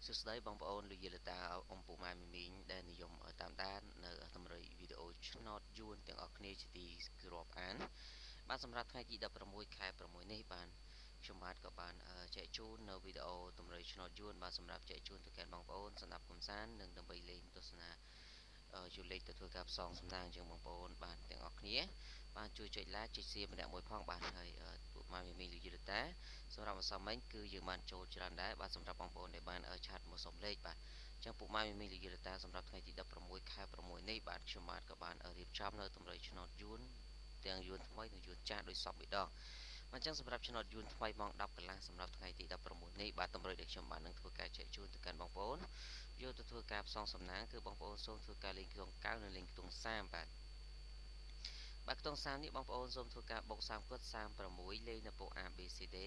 សួស្តីបងប្អូនលោកយាយលោកតាអំពូម៉ែមីមីងដែលនិយមតាមដាននៅតម្រុយវីដេអូឆ្នោតយួនទាំងអស់គ្នាជាទីគោរពអានបាទសម្រាប់ថ្ងៃទី16ខែ6នេះបានខ្ញុំបាទក៏បានចែកជូននៅវីដេអូតម្រុយឆ្នោតយួនបាទសម្រាប់ចែកជូនទៅកាន់បងប្អូនសម្រាប់កំសាន្តនិងដើម្បីលេងទស្សនាយល់លេខទៅធ្វើការផ្សងសំណាងជាងបងប្អូនបាទទាំងអស់គ្នាបាទជួយចុច like ចុច share ម្នាក់មួយផងបាទហើយពួកម៉ែមីមីលោកយាយលោកតាសម្រាប់អសមិញគឺយើងបានចូលច្រើនដែរបាទសម្រាប់បងប្អូនដែលបានឆាតមកសុំលេខបាទអញ្ចឹងពួកម៉ែមីមីលោកយាយលោកតាសម្រាប់ថ្ងៃទី16ខែ6នេះបាទខ្ញុំបាទក៏បានរៀបចំនៅតម្រុយឆ្នោតយួនទាំងយួនថ្មីនិងយួនចាស់ដោយសពម្ដងអញ្ចឹងសម្រាប់ឆ្នោតយួនថ្មីម៉ោង10កន្លះសម្រាប់ថ្ងៃទី16នេះបាទតម្រុយដែលខ្ញុំបាននឹងធ្វើការចែកជូនទៅកាន់បងប្អូនយកទៅធ្វើការផ្សងសំណាងគឺបងប្អូនសូមធ្វើការលេងខ្ទង់9និងលេងខ្ទង់30បាទខ្ទង់30នេះបងប្អូនសូមធ្វើការបុក30គាត់36លេងនៅពូ A B C D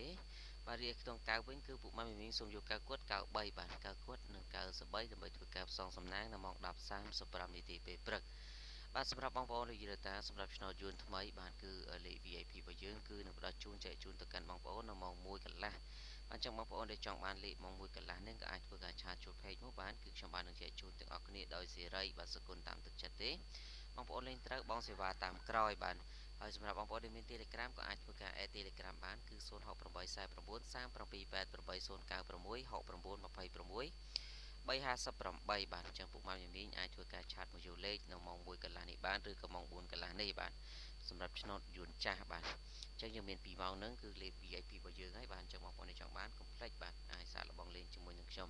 បាទរៀបខ្ទង់9វិញគឺពួកម៉ាមីមីងសូមយក9គាត់93បាទ9គាត់និង93ដើម្បីធ្វើការផ្សងសំណាងនៅម៉ោង10:35នាទីពេលព្រឹកបាទសម្រាប់បងប្អូនលោកយាយតាសម្រាប់ឆ្នោតយួនថ្មីបាទគឺលេខ VIP របស់យើងគឺនឹងផ្ដល់ជូនចែកជូនទៅកាន់បងប្អូននៅម៉ោង1កន្លះអញ្ចឹងបងប្អូនដែលចង់បានលេខម៉ោង1កន្លះនេះក៏អាចធ្វើការឆាតចូល page មកបានគឺខ្ញុំបាននឹងចែកជូនទាំងអស់គ្នាដោយសេរីបាទសកុនតាមទឹកចិត្តទេបងប្អូនលេងត្រូវបងសេវាតាមក្រោយបានហើយសម្រាប់បងប្អូនដែលមាន Telegram ក៏អាចធ្វើការ add Telegram បានគឺ0684938096358បាទអញ្ចឹងពុកម៉ែមីងអាចធ្វើការឆាតមកយកលេខនៅម៉ោង1កន្លះនេះបានឬក៏ម៉ោង4កន្លះនេះបាទសម្រាប់ឆ្នោតយួនចាស់បាទអញ្ចឹងយើងមាន2ម៉ោងហ្នឹងគឺលេខ VIP របស់យើងហើយបាទអញ្ចឹងបងប្អូនដែលចង់បានកុំភ្លេចបាទអាចសាកល្បងលេងជាមួយនឹងខ្ញុំ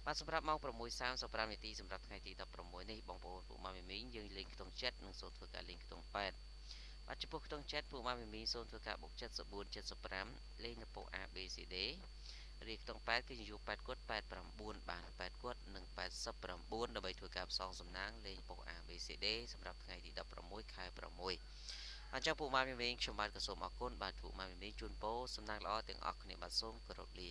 បាទសម្រាប់ម៉ោង6:35នាទីសម្រាប់ថ្ងៃទី16នេះបងប្អូនពួកម៉ាមីមីងយើងលេងខ្ទង់7និងសូមធ្វើការលេងខ្ទង់8បាទចំពោះខ្ទង់7ពួកម៉ាមីមីងសូមធ្វើការបុក74 75លេងនៅពូ A B C D រៀបខ្ទង់8គឺយក8គាត់89បាន8គាត់និង89ដើម្បីធ្វើការផ្សងសំណាងលេងពូ A B C D សម្រាប់ថ្ងៃទី16ខែ6អញ្ចឹងពួកម៉ាមីមីងខ្ញុំបាទក៏សូមអរគុណបាទពួកម៉ាមីមីងជូនពរសំណាងល្អទាំងអស់គ្នាបាទសូមគោរពលា